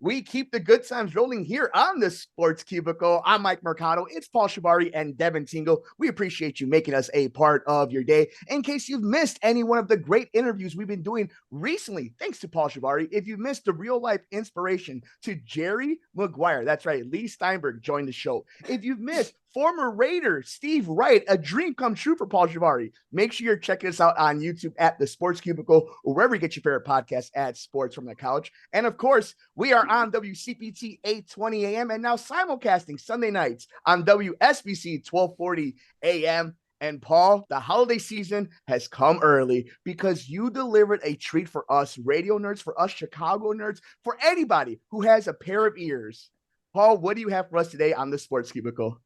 We keep the good times rolling here on the Sports Cubicle. I'm Mike Mercado. It's Paul Chivari and Devin Tingle. We appreciate you making us a part of your day. In case you've missed any one of the great interviews we've been doing recently, thanks to Paul Chivari. If you missed the real life inspiration to Jerry Maguire, that's right, Lee Steinberg joined the show. If you've missed former Raider Steve Wright, a dream come true for Paul Chivari, make sure you're checking us out on YouTube at the Sports Cubicle or wherever you get your favorite podcast at Sports from the Couch. And of course, we are on WCPT 820 AM and now simulcasting Sunday nights on WSBC 1240 AM. And Paul, the holiday season has come early because you delivered a treat for us radio nerds, for us Chicago nerds, for anybody who has a pair of ears. Paul, what do you have for us today on the Sports Cubicle?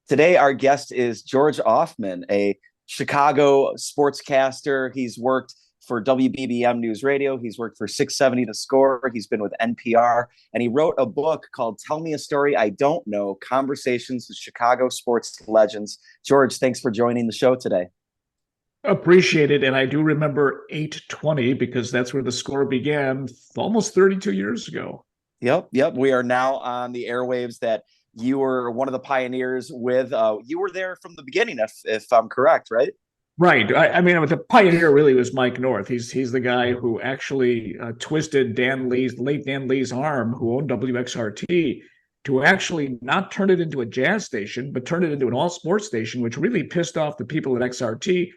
Today, our guest is George Ofman, a Chicago sportscaster. He's worked for WBBM News Radio. He's worked for 670 The Score. He's been with NPR. And he wrote a book called Tell Me a Story I Don't Know, Conversations with Chicago Sports Legends. George, thanks for joining the show today. Appreciate it. And I do remember 820 because that's where The Score began almost 32 years ago. Yep. We are now on the airwaves that you were one of the pioneers with. You were there from the beginning, if I'm correct, right? Right. I mean, the pioneer really was Mike North. He's the guy who actually twisted late Dan Lee's arm, who owned WXRT, to actually not turn it into a jazz station, but turn it into an all sports station, which really pissed off the people at XRT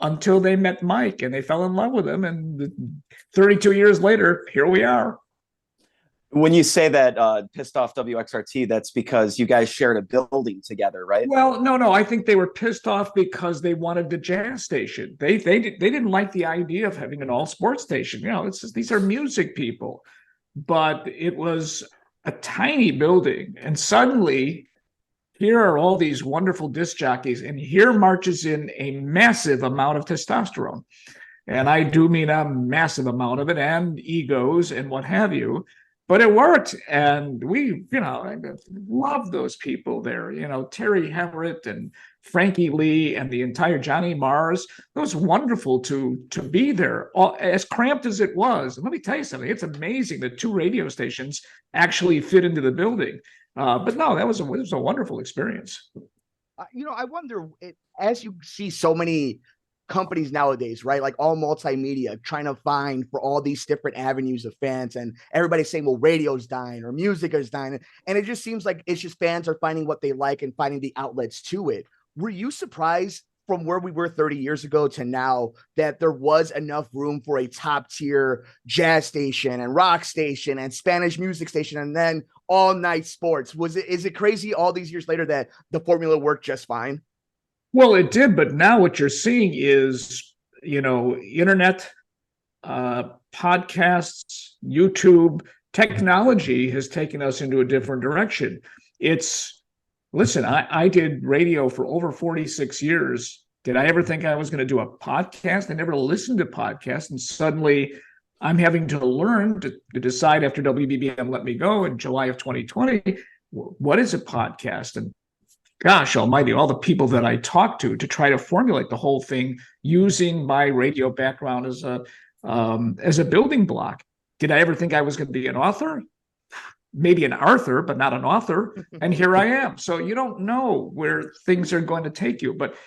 until they met Mike and they fell in love with him. And 32 years later, here we are. When you say that pissed off WXRT, that's because you guys shared a building together, right? Well, no. I think they were pissed off because they wanted the jazz station. They didn't like the idea of having an all sports station. You know, these are music people, but it was a tiny building, and suddenly here are all these wonderful disc jockeys, and here marches in a massive amount of testosterone, and I do mean a massive amount of it, and egos and what have you. But it worked, and we, I love those people there. Terry Hemritt and Frankie Lee and the entire Johnny Mars. It was wonderful to be there, as cramped as it was. And let me tell you something. It's amazing that two radio stations actually fit into the building. But no, it was a wonderful experience. I wonder, as you see so many companies nowadays, right? Like all multimedia, trying to find for all these different avenues of fans, and everybody's saying, well, radio's dying or music is dying. And it just seems like it's just fans are finding what they like and finding the outlets to it. Were you surprised from where we were 30 years ago to now that there was enough room for a top tier jazz station and rock station and Spanish music station and then all night sports? Is it crazy all these years later that the formula worked just fine? Well, it did, but now what you're seeing is, internet, podcasts, YouTube, technology has taken us into a different direction. Listen, I did radio for over 46 years. Did I ever think I was going to do a podcast? I never listened to podcasts, and suddenly I'm having to learn to decide after WBBM let me go in July of 2020, what is a podcast? And gosh almighty, all the people that I talked to try to formulate the whole thing using my radio background as a building block. Did I ever think I was going to be an author? Maybe an Arthur, but not an author. And here I am. So you don't know where things are going to take you. But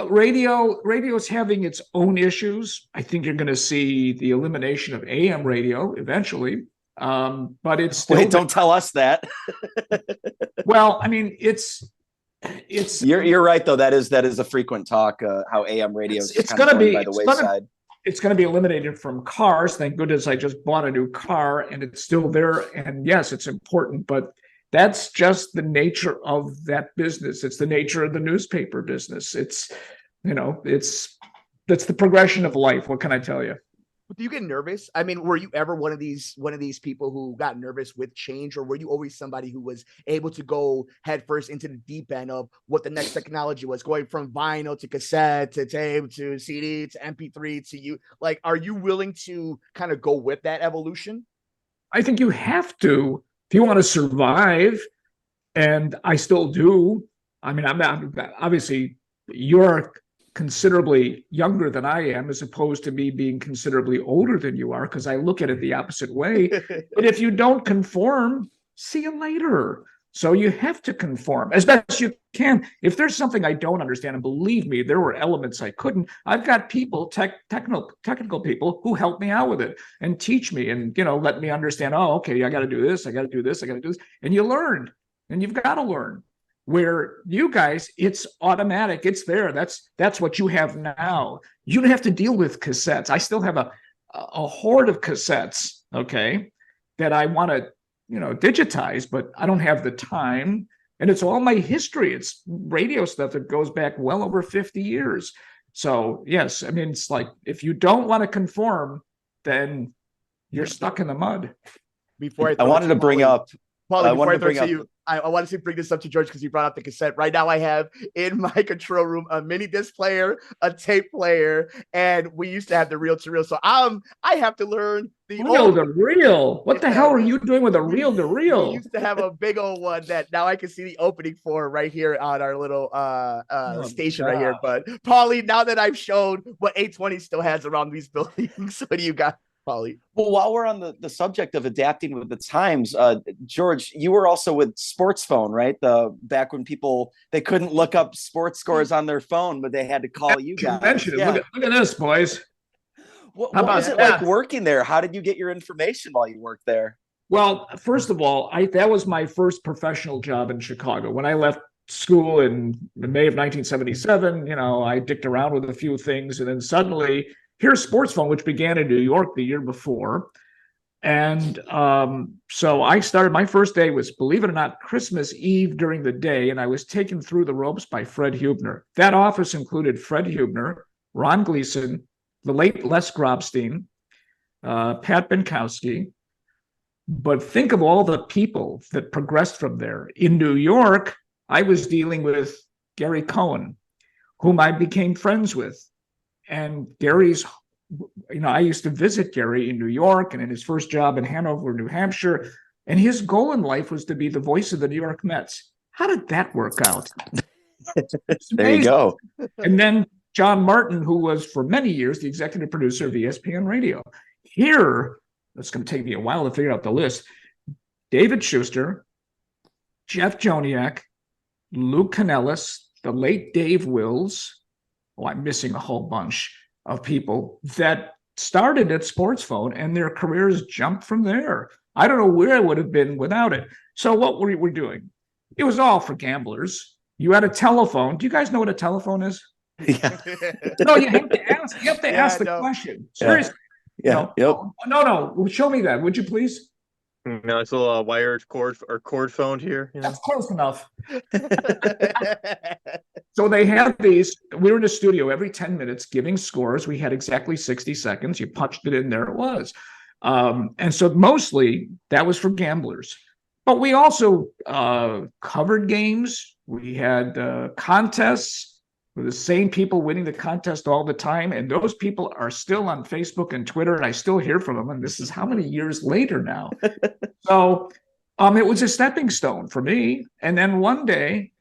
radio is having its own issues. I think you're going to see the elimination of AM radio eventually. But it's still... Wait, don't tell us that. Well, I mean, it's you're right though. That is a frequent talk. How AM radio is going to be by the wayside. It's going to be eliminated from cars. Thank goodness I just bought a new car and it's still there. And yes, it's important, but that's just the nature of that business. It's the nature of the newspaper business. That's the progression of life. What can I tell you? Do you get nervous? I mean, were you ever one of these people who got nervous with change, or were you always somebody who was able to go headfirst into the deep end of what the next technology was, going from vinyl to cassette to tape to CD to MP3 to you? Like, are you willing to kind of go with that evolution? I think you have to if you want to survive, and I still do. I mean, I'm not obviously you're considerably younger than I am, as opposed to me being considerably older than you are, because I look at it the opposite way. But if you don't conform, see you later. So you have to conform as best you can. If there's something I don't understand, and believe me, there were elements I couldn't, I've got people, technical people who help me out with it and teach me and, let me understand, oh, okay, I got to do this, I got to do this, I got to do this. And you learn, and you've got to learn. Where you guys, it's automatic. It's there. That's what you have now. You don't have to deal with cassettes. I still have a hoard of cassettes, okay, that I want to, digitize, but I don't have the time. And it's all my history. It's radio stuff that goes back well over 50 years. So yes, I mean, it's like, if you don't want to conform, then you're stuck in the mud. Before I wanted to bring up, Paulie, before I throw it to you, I wanted to bring this up to George because you brought up the cassette. Right now, I have in my control room a mini disc player, a tape player, and we used to have the reel-to-reel. So I have to learn the reel. What the hell are you doing with a reel-to-reel? We used to have a big old one that now I can see the opening for right here on our little station right here. But Paulie, now that I've shown what 820 still has around these buildings, what do you got? Paulie. Well, while we're on the subject of adapting with the times, George, you were also with Sports Phone, right? Back when they couldn't look up sports scores on their phone, but they had to call you guys. Yeah. Look at this, boys. What was it like working there? How did you get your information while you worked there? Well, first of all, that was my first professional job in Chicago. When I left school in May of 1977, I dicked around with a few things, and then suddenly here's Sports Phone, which began in New York the year before. And so I started, my first day was, believe it or not, Christmas Eve during the day, and I was taken through the ropes by Fred Hubner. That office included Fred Hubner, Ron Gleason, the late Les Grobstein, Pat Binkowski. But think of all the people that progressed from there. In New York, I was dealing with Gary Cohen, whom I became friends with. And Gary's, I used to visit Gary in New York and in his first job in Hanover, New Hampshire. And his goal in life was to be the voice of the New York Mets. How did that work out? There you go. And then John Martin, who was for many years the executive producer of ESPN Radio. Here, it's going to take me a while to figure out the list. David Schuster, Jeff Joniak, Lou Canellis, the late Dave Wills. Oh, I'm missing a whole bunch of people that started at Sports Phone, and their careers jumped from there. I don't know where I would have been without it. So what were we doing? It was all for gamblers. You had a telephone. Do you guys know what a telephone is? Yeah. No, you have to ask. You have to ask the question. Seriously. Yeah. Yep. No. Show me that, would you please? No, it's a little wired cord phone here. That's close enough. So they had these. We were in the studio every 10 minutes giving scores. We had exactly 60 seconds. You punched it in, there it was. And so mostly that was for gamblers. But we also covered games. We had contests with the same people winning the contest all the time. And those people are still on Facebook and Twitter, and I still hear from them. And this is how many years later now? So it was a stepping stone for me. And then one day,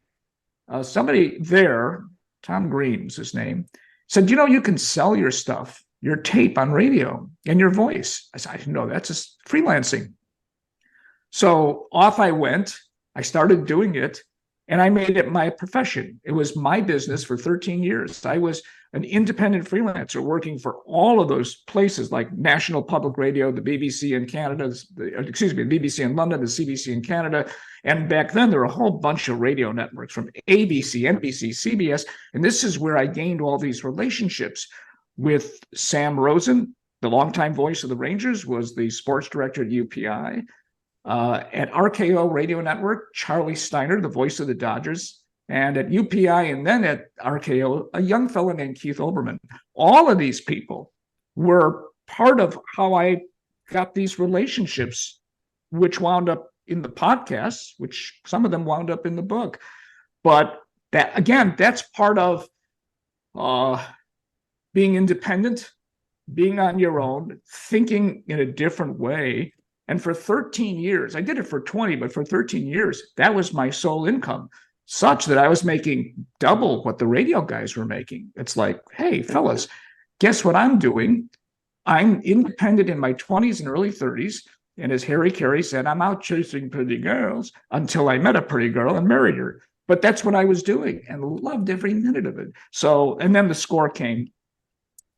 somebody there, Tom Green was his name, said, you can sell your stuff, your tape on radio and your voice. I said, I didn't know, that's just freelancing. So off I went. I started doing it. And I made it my profession. It was my business for 13 years. I was an independent freelancer working for all of those places like National Public Radio, the BBC in Canada, the BBC in London, the CBC in Canada. And back then, there were a whole bunch of radio networks from ABC, NBC, CBS. And this is where I gained all these relationships with Sam Rosen, the longtime voice of the Rangers, was the sports director at UPI. At RKO Radio Network, Charlie Steiner, the voice of the Dodgers, and at UPI and then at RKO, a young fellow named Keith Olbermann. All of these people were part of how I got these relationships, which wound up in the podcasts, which some of them wound up in the book. But that, again, that's part of being independent, being on your own, thinking in a different way. And for 13 years, I did it for 20, but for 13 years, that was my sole income. such that I was making double what the radio guys were making. It's like, hey, fellas, guess what I'm doing? I'm independent in my 20s and early 30s. And as Harry Carey said, I'm out chasing pretty girls until I met a pretty girl and married her. But that's what I was doing and loved every minute of it. So, and then the score came.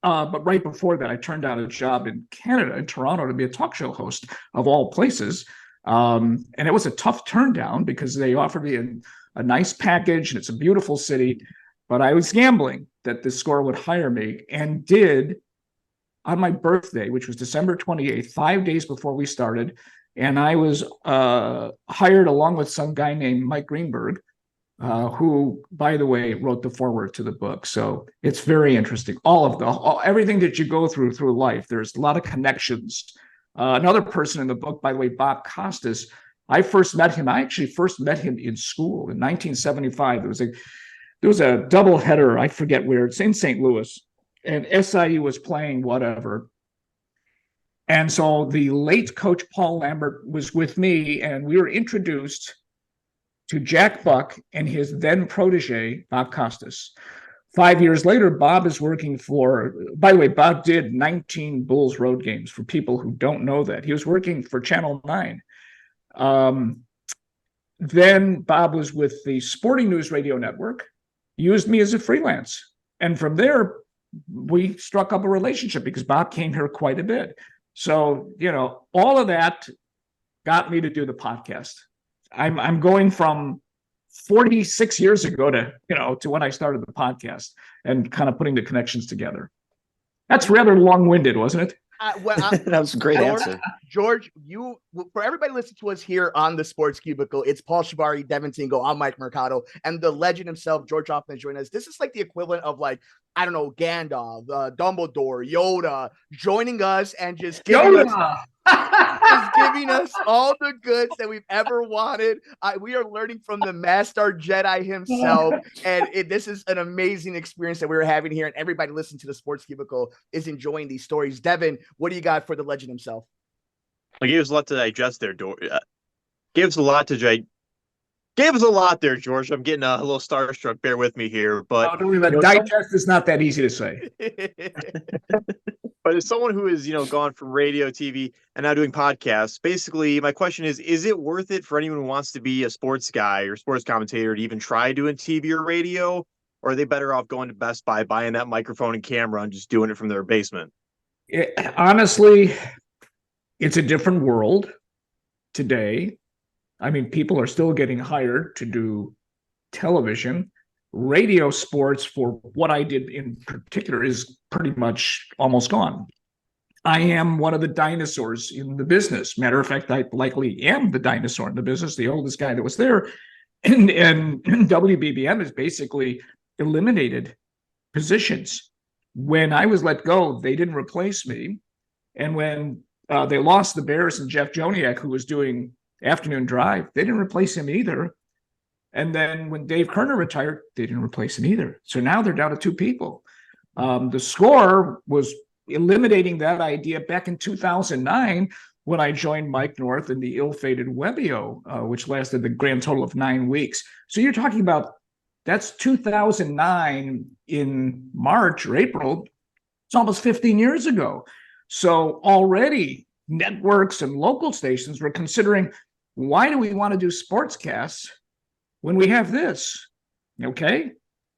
But right before that, I turned down a job in Canada, in Toronto, to be a talk show host of all places. And it was a tough turn down because they offered me a nice package and it's a beautiful city. But I was gambling that the score would hire me, and did, on my birthday, which was December 28th, 5 days before we started. And I was hired along with some guy named Mike Greenberg, who, by the way, wrote the foreword to the book. So it's very interesting. Everything that you go through life, there's a lot of connections. Another person in the book, by the way, Bob Costas, I actually first met him in school in 1975. There was a double header, I forget where, it's in St. Louis, and SIU was playing whatever. And so the late coach Paul Lambert was with me, and we were introduced to Jack Buck and his then protege, Bob Costas. 5 years later, Bob is working for, by the way, Bob did 19 Bulls road games, for people who don't know that. He was working for Channel 9. Then Bob was with the Sporting News Radio Network, used me as a freelance. And from there, we struck up a relationship because Bob came here quite a bit. So, all of that got me to do the podcast. I'm going from 46 years ago to when I started the podcast, and kind of putting the connections together. That's rather long-winded, wasn't it? That was a great answer. George, for everybody listening to us here on the Sports Cubicle, it's Paul Chivari, Devin Tingle, I'm Mike Mercado, and the legend himself, George Ofman, joining us. This is like the equivalent of, like, I don't know, Gandalf, Dumbledore, Yoda, joining us and just giving us all the goods that we've ever wanted. We are learning from the Master Jedi himself, and this is an amazing experience that we're having here, and everybody listening to the Sports Cubicle is enjoying these stories. Devin, what do you got for the legend himself? I gave us a lot to digest there, gave us a lot there, George. I'm getting a little starstruck. Bear with me here, but digest is not that easy to say. But as someone who is, gone from radio, TV, and now doing podcasts, basically my question is it worth it for anyone who wants to be a sports guy or sports commentator to even try doing TV or radio? Or are they better off going to Best Buy, buying that microphone and camera, and just doing it from their basement? Honestly, it's a different world today. I mean, people are still getting hired to do television. Radio sports, for what I did in particular, is pretty much almost gone. I am one of the dinosaurs in the business. Matter of fact, I likely am the dinosaur in the business, the oldest guy that was there. And WBBM has basically eliminated positions. When I was let go, they didn't replace me. And when they lost the Bears and Jeff Joniak, who was doing afternoon drive, they didn't replace him either. And then when Dave Kerner retired, they didn't replace him either. So now they're down to two people. The Score was eliminating that idea back in 2009 when I joined Mike North in the ill-fated Webio, which lasted the grand total of 9 weeks. So you're talking about, that's 2009 in March or April. It's almost 15 years ago. So already networks and local stations were considering, why do we want to do sportscasts when we have this? Okay,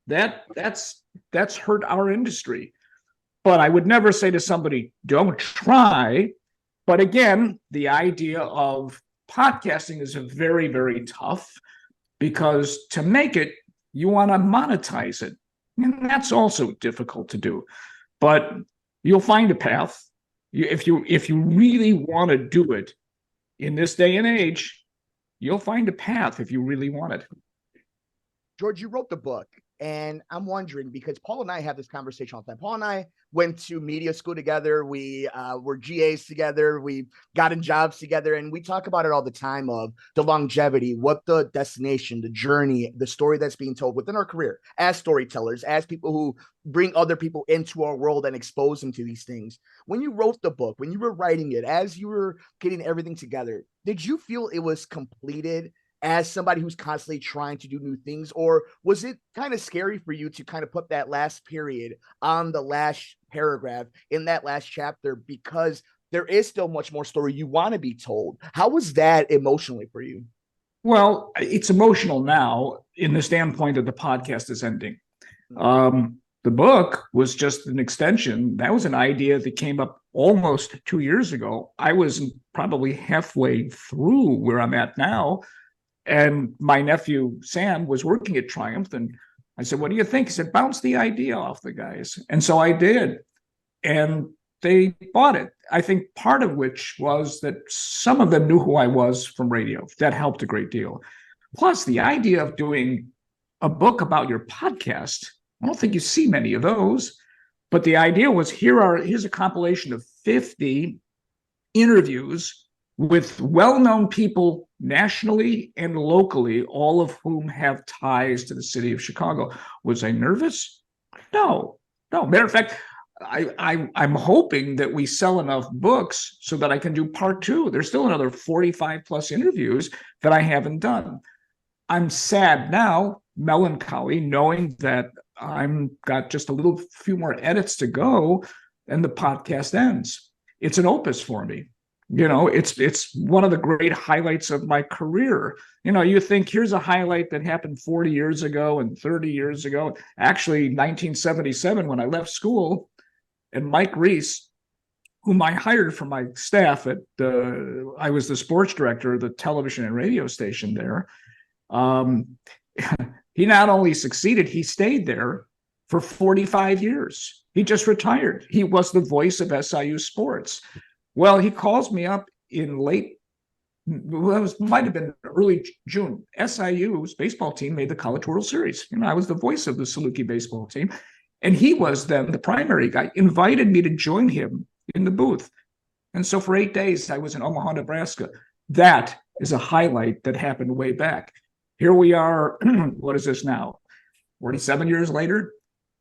that's hurt our industry. But I would never say to somebody, don't try. But again, the idea of podcasting is very, very tough, because to make it, you want to monetize it. And that's also difficult to do. But you'll find a path. If you really want to do it in this day and age, you'll find a path if you really want it. George, you wrote the book, and I'm wondering, because Paul and I have this conversation all the time. Paul and I went to media school together. We were GAs together. We got in jobs together, and we talk about it all the time, of the longevity, what the destination, the journey, the story that's being told within our career as storytellers, as people who bring other people into our world and expose them to these things. When you wrote the book, when you were writing it, as you were getting everything together, did you feel it was completed as somebody who's constantly trying to do new things? Or was it kind of scary for you to kind of put that last period on the last paragraph in that last chapter, because there is still much more story you want to be told? How was that emotionally for you? Well, it's emotional now in the standpoint that the podcast is ending. The book was just an extension. That was an idea that came up almost 2 years ago. I was probably halfway through where I'm at now. And my nephew, Sam, was working at Triumph. And I said, what do you think? He said, bounce the idea off the guys. And so I did. And they bought it. I think part of which was that some of them knew who I was from radio. That helped a great deal. Plus, the idea of doing a book about your podcast, I don't think you see many of those. But the idea was, here's a compilation of 50 interviews with well-known people nationally and locally, all of whom have ties to the city of Chicago. Was I nervous? No. Matter of fact, I'm hoping that we sell enough books so that I can do part 2. There's still another 45 plus interviews that I haven't done. I'm sad now, melancholy, knowing that I'm got just a few more edits to go and the podcast ends. It's an opus for me. It's one of the great highlights of my career. You think here's a highlight that happened 40 years ago and 30 years ago. Actually, 1977, when I left school, and Mike Reese, whom I hired for my staff I was the sports director of the television and radio station there. He not only succeeded, he stayed there for 45 years. He just retired. He was the voice of SIU sports. Well, he calls me up in might have been early June. SIU's baseball team made the College World Series. I was the voice of the Saluki baseball team. And he was then the primary guy, invited me to join him in the booth. And so for 8 days, I was in Omaha, Nebraska. That is a highlight that happened way back. Here we are, what is this now? 47 years later,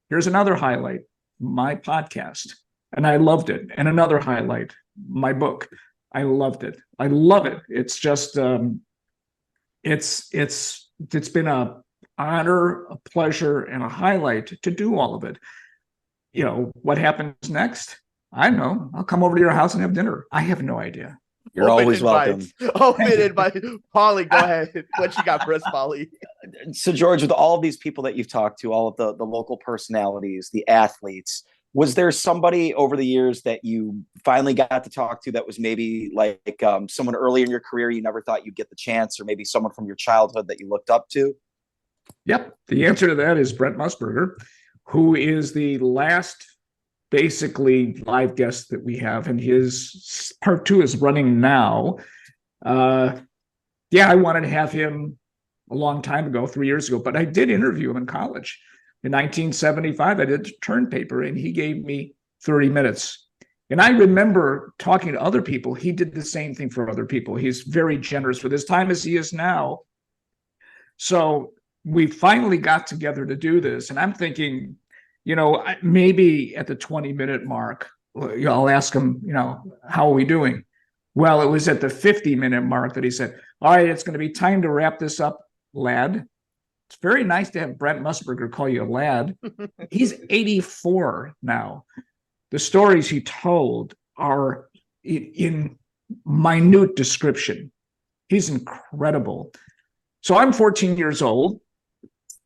here's another highlight, my podcast. And I loved it. And another highlight, my book. I loved it. I love it. It's just, it's been a honor, a pleasure, and a highlight to do all of it. What happens next? I don't know. I'll come over to your house and have dinner. I have no idea. You're always welcome. Open invite. Paulie, go ahead. What you got for us, Paulie? So, George, with all of these people that you've talked to, all of the local personalities, the athletes, was there somebody over the years that you finally got to talk to that was maybe like someone early in your career you never thought you'd get the chance, or maybe someone from your childhood that you looked up to? Yep. The answer to that is Brent Musburger, who is the last basically live guest that we have, and his part 2 is running now. I wanted to have him a long time ago, 3 years ago, but I did interview him in college. In 1975, I did a turn paper, and he gave me 30 minutes. And I remember talking to other people. He did the same thing for other people. He's very generous with his time as he is now. So we finally got together to do this. And I'm thinking, maybe at the 20-minute mark, I'll ask him, how are we doing? Well, it was at the 50-minute mark that he said, all right, it's going to be time to wrap this up, lad. It's very nice to have Brent Musburger call you a lad. He's 84 now. The stories he told are in minute description. He's incredible. So I'm 14 years old,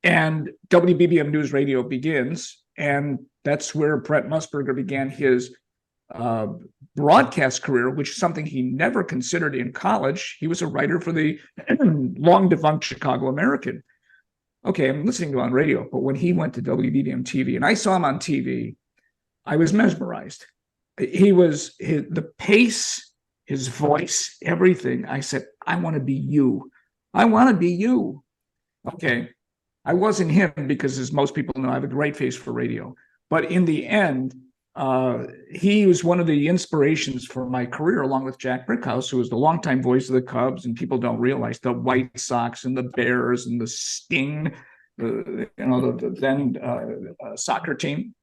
and WBBM News Radio begins, and that's where Brent Musburger began his broadcast career, which is something he never considered in college. He was a writer for the long-defunct Chicago American. Okay, I'm listening to him on radio, but when he went to WBBM TV, and I saw him on TV, I was mesmerized. The pace, his voice, everything. I said, I want to be you. I want to be you. Okay. I wasn't him because, as most people know, I have a great face for radio. But in the end, he was one of the inspirations for my career, along with Jack Brickhouse, who was the longtime voice of the Cubs, and people don't realize the White Sox and the Bears and the Sting, the then soccer team.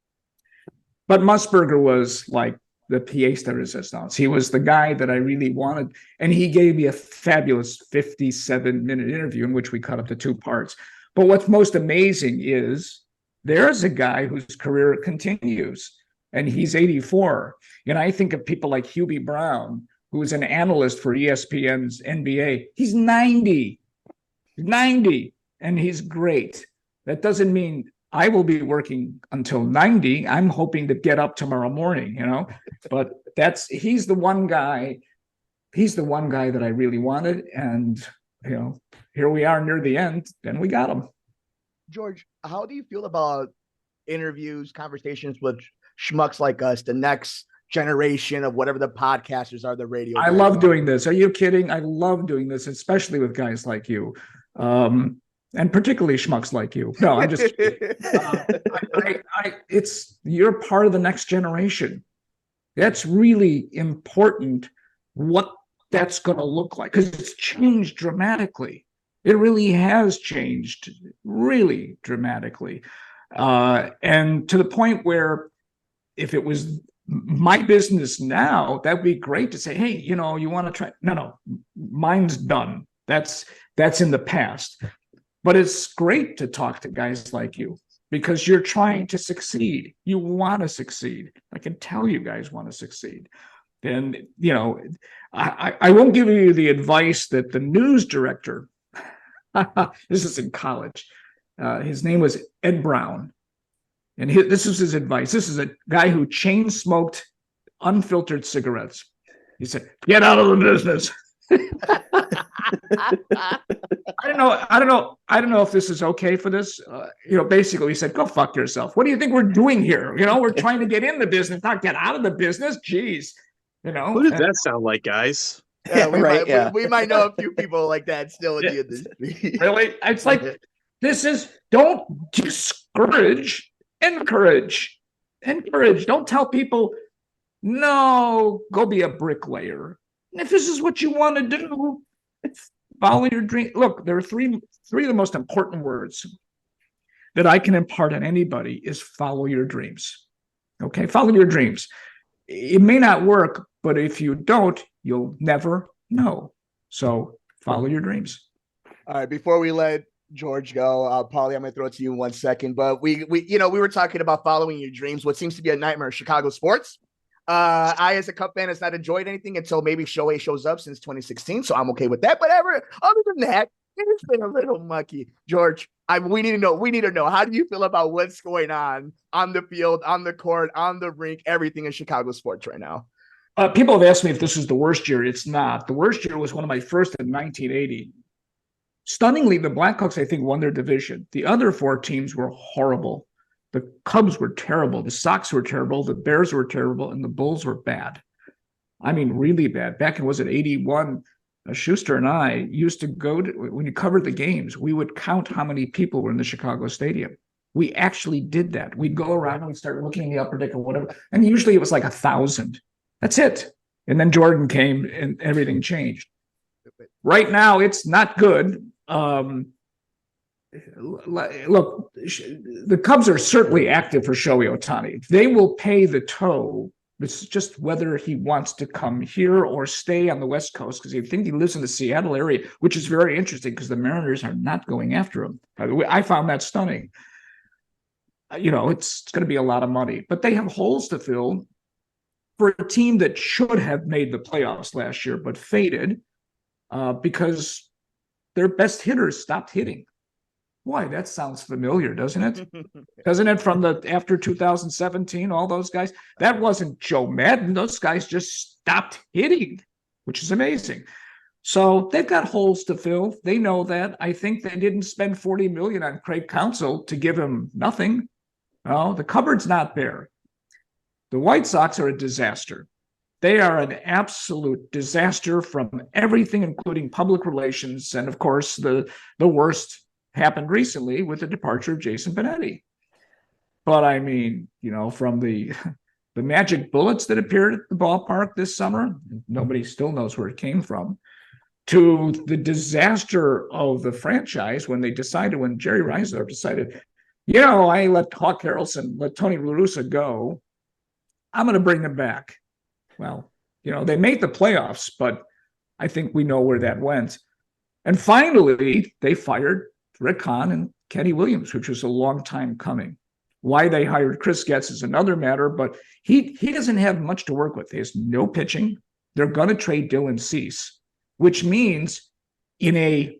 But Musburger was like the pièce de résistance. He was the guy that I really wanted. And he gave me a fabulous 57-minute interview in which we cut up to 2 parts. But what's most amazing is there's a guy whose career continues, and he's 84. And I think of people like Hubie Brown, who is an analyst for ESPN's NBA. He's 90, and he's great. That doesn't mean I will be working until 90. I'm hoping to get up tomorrow morning, but he's the one guy that I really wanted. And, here we are near the end, and we got him. George, how do you feel about interviews, conversations with schmucks like us, the next generation of whatever the podcasters are, the radio? I love doing this. Are you kidding? I love doing this, especially with guys like you. And particularly schmucks like you. No, I'm just you're part of the next generation. That's really important, what that's going to look like, because it's changed dramatically. It really has changed really dramatically. And to the point where if it was my business now, that'd be great to say, hey, you want to try? No, mine's done. That's in the past. But it's great to talk to guys like you because you're trying to succeed. You want to succeed. I can tell you guys want to succeed. And, I won't give you the advice that the news director, this is in college, his name was Ed Brown. And this is his advice. This is a guy who chain smoked unfiltered cigarettes. He said, get out of the business. I don't know if this is okay for this. Basically he said, go fuck yourself. What do you think we're doing here? We're trying to get in the business, not get out of the business. Jeez. Who does that sound like, guys? Yeah, we might know a few people like that still in the industry. Really? It's like, don't discourage, encourage. Don't tell people, no, go be a bricklayer. And if this is what you want to do, follow your dream. Look, there are three of the most important words that I can impart on anybody is follow your dreams. Okay, follow your dreams. It may not work, but if you don't, you'll never know. So follow your dreams. All right, before we let George go, Paulie, I'm going to throw it to you in 1 second. But we were talking about following your dreams. What seems to be a nightmare of Chicago sports. I, as a Cup fan, has not enjoyed anything until maybe Shohei shows up since 2016. So I'm okay with that. But other than that, it's been a little mucky. George, we need to know. How do you feel about what's going on the field, on the court, on the rink, everything in Chicago sports right now? People have asked me if this was the worst year. It's not. The worst year was one of my first in 1980. Stunningly, the Blackhawks, I think, won their division. The other 4 teams were horrible. The Cubs were terrible. The Sox were terrible. The Bears were terrible. And the Bulls were bad. I mean, really bad. Back in, 81, Schuster and I used to go to, when you covered the games, we would count how many people were in the Chicago stadium. We actually did that. We'd go around and we'd start looking in the upper deck or whatever. And usually it was like 1,000. That's it. And then Jordan came and everything changed. Right now, it's not good. Look, the Cubs are certainly active for Shohei Ohtani. They will pay the toll. It's just whether he wants to come here or stay on the West Coast, because I think he lives in the Seattle area, which is very interesting because the Mariners are not going after him. By the way, I found that stunning. It's going to be a lot of money, but they have holes to fill for a team that should have made the playoffs last year but faded because their best hitters stopped hitting. Boy, that sounds familiar, doesn't it? Doesn't it, from after 2017, all those guys? That wasn't Joe Madden. Those guys just stopped hitting, which is amazing. So they've got holes to fill. They know that. I think they didn't spend $40 million on Craig Counsell to give him nothing. No, the cupboard's not bare. The White Sox are a disaster. They are an absolute disaster from everything, including public relations. And of course, the worst happened recently with the departure of Jason Benetti. But I mean, from the magic bullets that appeared at the ballpark this summer, nobody still knows where it came from, to the disaster of the franchise when Jerry Reinsdorf decided, I let Hawk Harrelson, let Tony La Russa go. I'm going to bring them back. Well, they made the playoffs, but I think we know where that went. And finally, they fired Rick Hahn and Kenny Williams, which was a long time coming. Why they hired Chris Getz is another matter, but he doesn't have much to work with. He has no pitching. They're going to trade Dylan Cease, which means in a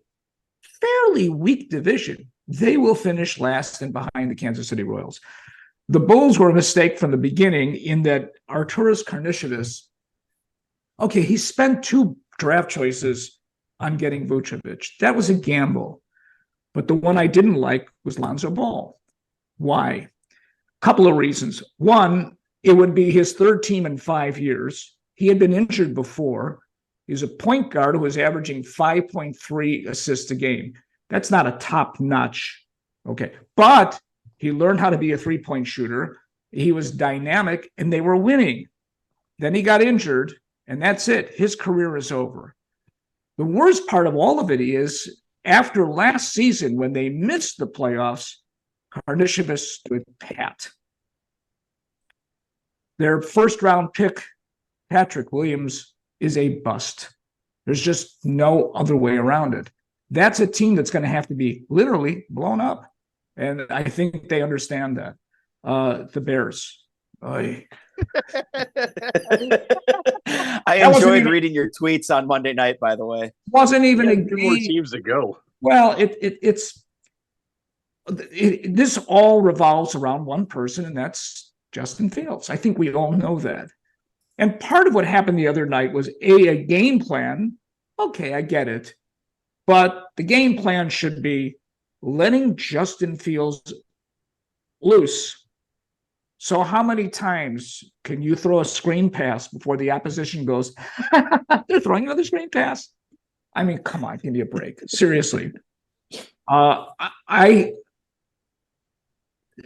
fairly weak division, they will finish last and behind the Kansas City Royals. The Bulls were a mistake from the beginning in that Arturas Karnisovas, okay, he spent 2 draft choices on getting Vucevic. That was a gamble. But the one I didn't like was Lonzo Ball. Why? Couple of reasons. One, it would be his 3rd team in 5 years. He had been injured before. He's a point guard who was averaging 5.3 assists a game. That's not a top notch. Okay. But he learned how to be a 3-point shooter. He was dynamic and they were winning. Then he got injured and that's it. His career is over. The worst part of all of it is after last season, when they missed the playoffs, Karnisovas stood pat. Their 1st-round pick, Patrick Williams, is a bust. There's just no other way around it. That's a team that's going to have to be literally blown up. And I think they understand that. The Bears. I enjoyed reading your tweets on Monday night, by the way. Wasn't even a game. More teams to go. Well, this all revolves around one person, and that's Justin Fields. I think we all know that. And part of what happened the other night was a game plan. Okay, I get it. But the game plan should be letting Justin Fields loose. So how many times can you throw a screen pass before the opposition goes, they're throwing another screen pass? I mean, come on, give me a break. Seriously.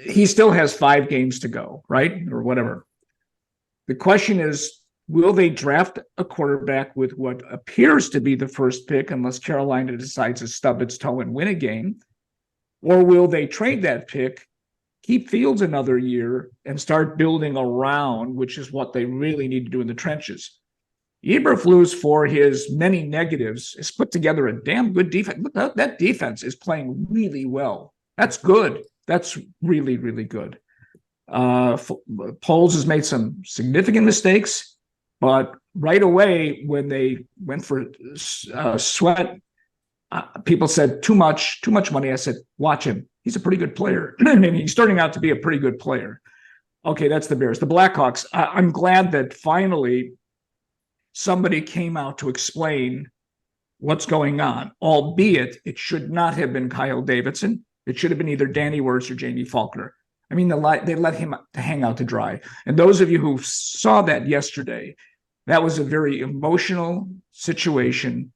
He still has 5 games to go, right? Or whatever. The question is, will they draft a quarterback with what appears to be the 1st pick unless Carolina decides to stub its toe and win a game? Or will they trade that pick, keep Fields another year, and start building around, which is what they really need to do in the trenches? Eberflus, for his many negatives, has put together a damn good defense. Look, that defense is playing really well. That's good. That's really, really good. Poles has made some significant mistakes, but right away when they went for Sweat, people said too much money. I said, watch him. He's a pretty good player. I mean, he's starting out to be a pretty good player. Okay, that's the Bears. The Blackhawks, I'm glad that finally somebody came out to explain what's going on, albeit it should not have been Kyle Davidson. It should have been either Danny Wirtz or Jamie Faulkner. I mean, they let him hang out to dry. And those of you who saw that yesterday, that was a very emotional situation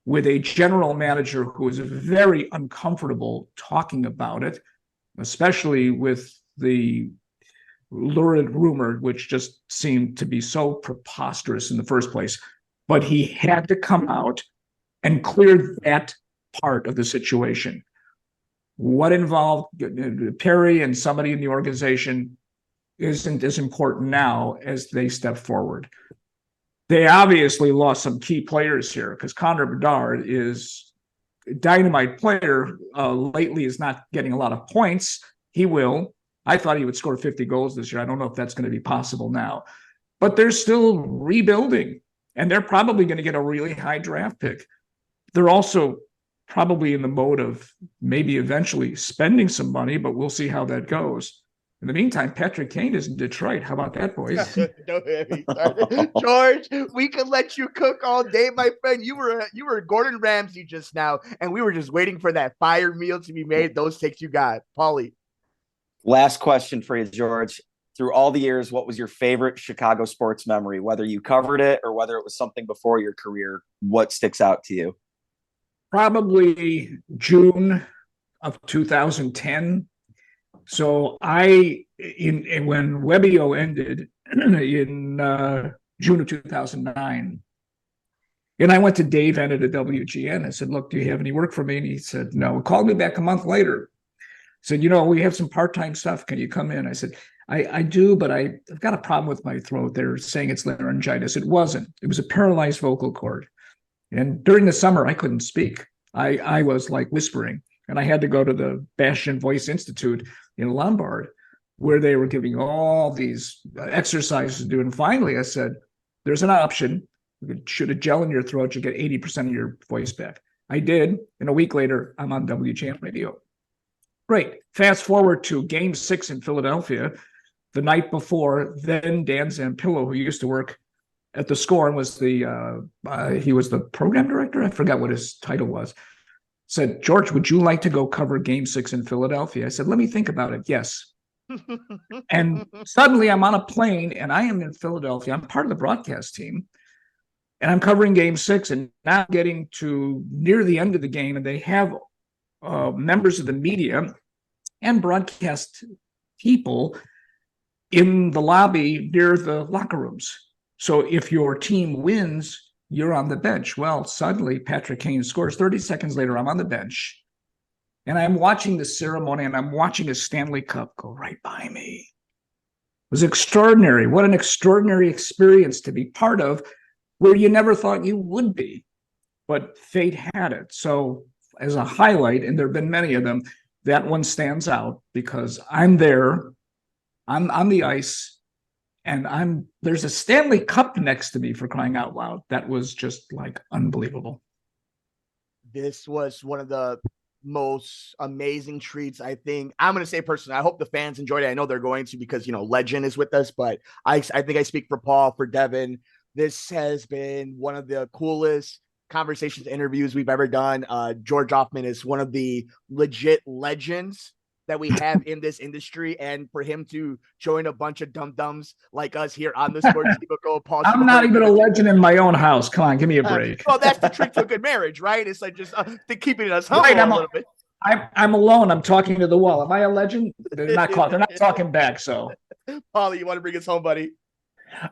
with a general manager who is very uncomfortable talking about it, especially with the lurid rumor, which just seemed to be so preposterous in the first place. But he had to come out and clear that part of the situation. What involved Perry and somebody in the organization isn't as important now as they step forward. They obviously lost some key players here because Connor Bedard is a dynamite player. Lately is not getting a lot of points. He will. I thought he would score 50 goals this year. I don't know if that's going to be possible now. But they're still rebuilding, and they're probably going to get a really high draft pick. They're also probably in the mode of maybe eventually spending some money, but we'll see how that goes. In the meantime, Patrick Kane is in Detroit. How about that, boys? George, we could let you cook all day, my friend. You were Gordon Ramsay just now, and we were just waiting for that fire meal to be made. Those takes you got. Paulie. Last question for you, George. Through all the years, what was your favorite Chicago sports memory? Whether you covered it or whether it was something before your career, what sticks out to you? Probably June of 2010. So when Webbio ended in June of 2009, and I went to Dave Ennett at WGN. I said, look, do you have any work for me? And he said, no. He called me back a month later. Said, we have some part-time stuff. Can you come in? I said, I do, but I've got a problem with my throat. They're saying it's laryngitis. It wasn't. It was a paralyzed vocal cord. And during the summer, I couldn't speak. I was like whispering, and I had to go to the Bastion Voice Institute in Lombard, where they were giving all these exercises to do. And finally, I said, there's an option. You could shoot a gel in your throat, you get 80% of your voice back. I did. And a week later, I'm on WJM radio. Great. Fast forward to Game 6 in Philadelphia. The night before, then Dan Zampillo, who used to work at the Score and was he was the program director. I forgot what his title was. Said, George, would you like to go cover Game 6 in Philadelphia? I said, let me think about it. Yes. And suddenly I'm on a plane and I am in Philadelphia. I'm part of the broadcast team and I'm covering Game 6 and now getting to near the end of the game. And they have members of the media and broadcast people in the lobby near the locker rooms. So if your team wins, you're on the bench. Well, suddenly Patrick Kane scores. 30 seconds later, I'm on the bench. And I'm watching the ceremony and I'm watching a Stanley Cup go right by me. It was extraordinary. What an extraordinary experience to be part of where you never thought you would be. But fate had it. So as a highlight, and there have been many of them, that one stands out because I'm there. I'm on the ice. And there's a Stanley Cup next to me, for crying out loud. That was just like unbelievable. This was one of the most amazing treats, I think. I'm going to say personally, I hope the fans enjoyed it. I know they're going to because, Legend is with us, but I think I speak for Paul, for Devin. This has been one of the coolest conversations, interviews we've ever done. George Ofman is one of the legit legends that we have in this industry, and for him to join a bunch of dum-dums like us here on the Sports Cubicle, Paul. I'm not even a legend in my own house. Come on, give me a break. Well, that's the trick to a good marriage, right? It's like just keeping us humble a little bit. I'm alone. I'm talking to the wall. Am I a legend? They're not talking back. So, Paulie, you want to bring us home, buddy?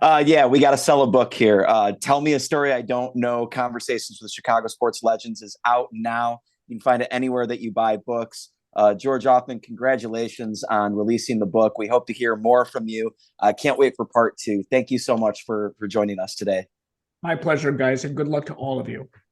Yeah, we got to sell a book here. Tell Me a Story I Don't Know. Conversations with Chicago Sports Legends is out now. You can find it anywhere that you buy books. George Ofman, congratulations on releasing the book. We hope to hear more from you. I can't wait for part 2. Thank you so much for joining us today. My pleasure, guys, and good luck to all of you.